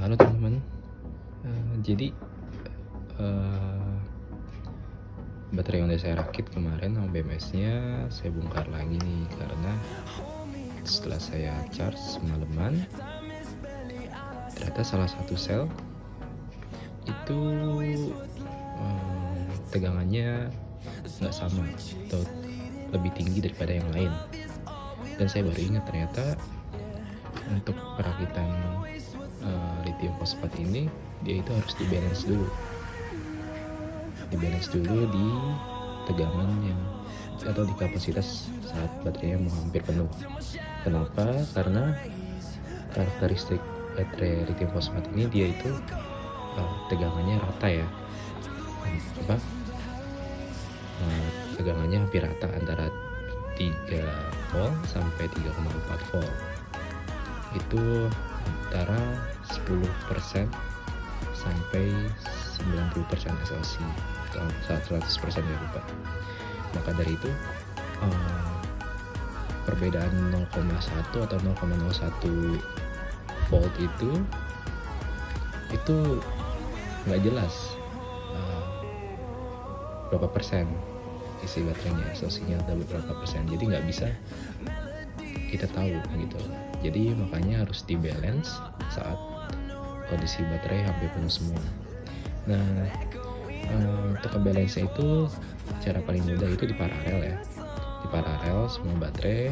Halo teman-teman. Jadi baterai yang udah saya rakit kemarin sama BMS-nya saya bongkar lagi nih, karena setelah saya charge semalaman ternyata salah satu sel itu tegangannya nggak sama atau lebih tinggi daripada yang lain. Dan saya baru ingat ternyata untuk perakitan lithium fosfat ini dia itu harus dibalance dulu di tegangan yang atau di kapasitas saat baterainya mau hampir penuh. Kenapa? Karena karakteristik baterai lithium fosfat ini dia itu tegangannya rata ya, tegangannya hampir rata antara 3 volt sampai 3,4 volt. Itu antara 10% sampai 90% SLC atau 100% ya lupa. Maka dari itu perbedaan 0,1 atau 0,01 volt itu nggak jelas berapa persen isi baterainya, SLC-nya ada berapa persen, jadi nggak bisa kita tahu gitu. Jadi makanya harus dibalance saat kondisi baterai hampir penuh semua. Nah, untuk ngebalance itu cara paling mudah itu di paralel ya. Di paralel semua baterai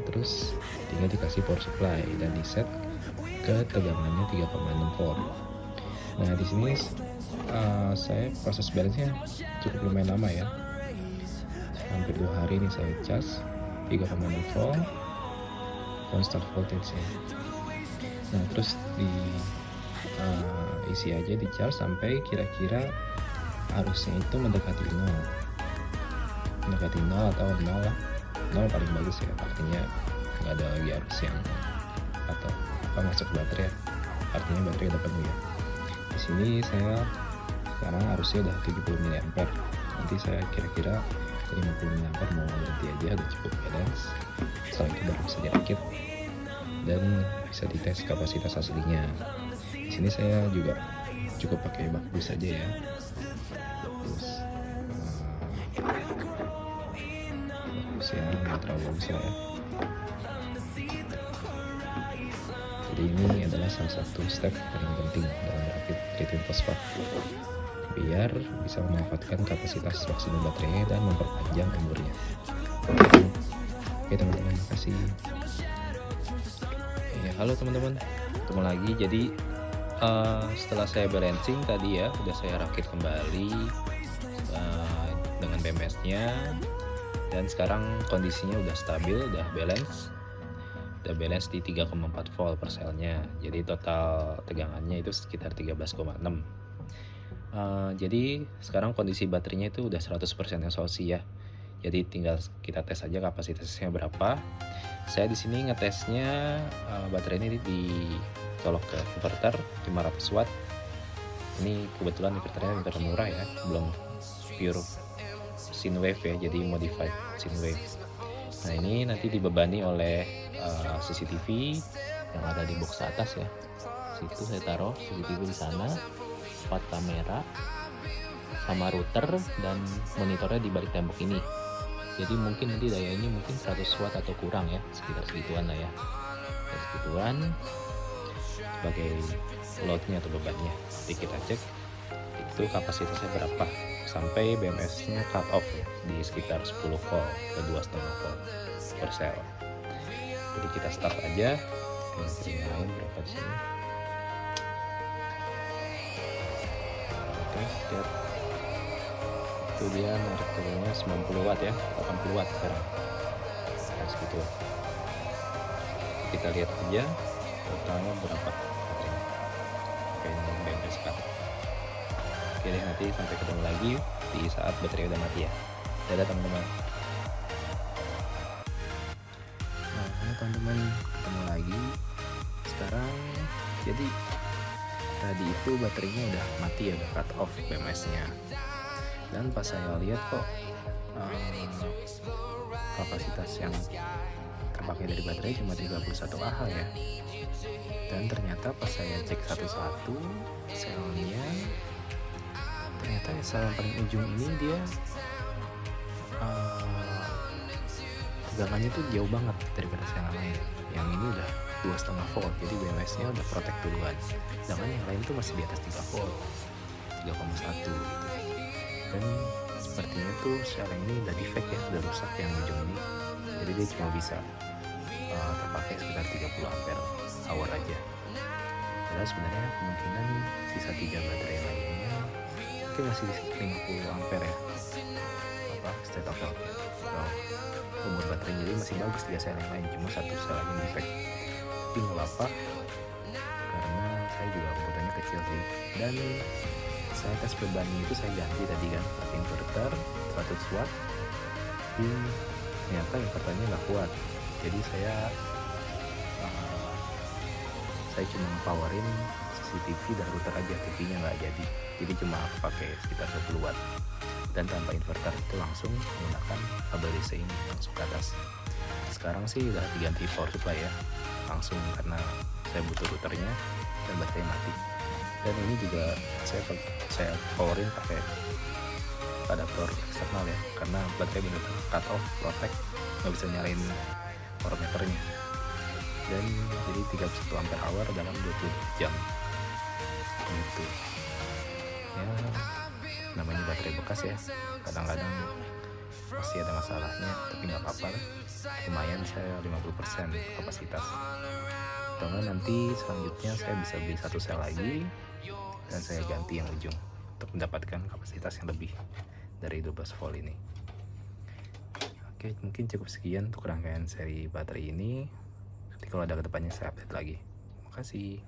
terus tinggal dikasih power supply dan di set ke tegangannya 3,6 volt. Nah, di sini saya proses balance-nya cukup lumayan lama ya. Hampir 2 hari ini saya cas 3,6 volt constant voltage-nya. Nah, terus isi aja di charge sampai kira-kira arusnya itu mendekati 0 atau 0 lah. 0 paling bagus ya, artinya nggak ada lagi arus yang atau masuk baterai, artinya baterai udah penuh ya. Di sini saya sekarang arusnya udah 70 mA. Nanti saya kira-kira 50 mA mau ganti aja, udah cukup balance. Setelah itu baru bisa dirakit dan bisa dites kapasitas aslinya. Di sini saya juga cukup pakai bak bus aja ya. Bak yang nggak terlalu bagus lah ya. Jadi ini adalah salah satu step paling penting dalam merakit lithium fosfat biar bisa memanfaatkan kapasitas maksimum baterainya dan memperpanjang umurnya. Oke teman-teman, makasih. Ya, halo teman-teman, ketemu lagi. Jadi setelah saya balancing tadi ya, udah saya rakit kembali dengan BMS-nya, dan sekarang kondisinya udah stabil, udah balance di 3,4 volt per selnya. Jadi total tegangannya itu sekitar 13,6. Jadi sekarang kondisi baterainya itu udah 100% SOC ya. Jadi tinggal kita tes aja kapasitasnya berapa. Saya di sini ngetesnya baterai ini dicolok ke inverter 500 watt. Ini kebetulan inverternya inverter murah ya, belum pure sine wave ya, jadi modified sine wave. Nah, ini nanti dibebani oleh CCTV yang ada di box atas ya. Situ saya taruh CCTV di sana, 4 kamera sama router dan monitornya di balik tembok ini. Jadi mungkin nanti dayanya mungkin 100 watt atau kurang ya, sekitar segituan lah ya. Segituan sebagai loadnya atau bebannya. Jadi kita cek itu kapasitasnya berapa sampai BMS-nya cut off ya, di sekitar 10 volt ke 2,5 volt per sel. Jadi kita start aja. Yang lain berapa di sini? Oke, lihat. Itu dia merek tegangannya 90 watt ya, 80 watt sekarang. Nah, segitu. Kita lihat aja totalnya berapa baterainya. Oke, ini BMS cut. Oke deh, nanti sampai ketemu lagi di saat baterai udah mati ya. Dadah teman-teman. Nah, teman-teman, ketemu lagi. Sekarang jadi tadi itu baterainya udah mati ya, udah cut off BMS-nya. Dan pas saya lihat kok kapasitas yang terpakai dari baterai cuma 31 Ah ya. Dan ternyata pas saya cek satu-satu selnya, ternyata sel yang paling ujung ini dia tegangannya tuh jauh banget daripada sel yang lain. Yang ini udah 2,5 volt, jadi BMS nya udah protect duluan. Sedangkan yang lain tuh masih di atas 3 volt, 3,1 gitu. Dan sepertinya tuh sel yang ini udah defect ya, udah rusak yang ujung ini. Jadi dia cuma bisa terpakai sekitar 30 ampere hour aja. Padahal sebenarnya kemungkinan sisa 3 baterai lainnya mungkin masih 50 ampere ya, state of health umur baterainya, jadi masih bagus 3 sel yang lain, cuma satu sel lagi defect. Tapi nggak apa-apa karena saya juga komputernya kecil sih. Dan saya tes bebannya itu saya ganti tadi kan, pakai inverter 100 watt, tapi ternyata inverternya nggak kuat. Jadi saya cuma powerin CCTV dan router aja, TV-nya nggak jadi cuma pakai sekitar 20 watt. Dan tanpa inverter itu langsung menggunakan kabel DC ini langsung ke atas. Sekarang sih udah diganti power supply ya langsung, karena saya butuh routernya dan baterai mati. Dan ini juga saya powerin pakai adaptor eksternal ya, karena baterai benar-benar cut off, protect, nggak bisa nyalain power meternya. Dan jadi 31 ampere hour dalam 20 jam gitu ya. Namanya baterai bekas ya, kadang-kadang pasti ada masalahnya, tapi nggak apa-apa lah, lumayan saya 50% kapasitas. Atau nanti selanjutnya saya bisa beli satu sel lagi dan saya ganti yang ujung untuk mendapatkan kapasitas yang lebih dari 12 volt ini. Oke, mungkin cukup sekian untuk rangkaian seri baterai ini. Nanti kalau ada kedepannya saya update lagi. Terima kasih.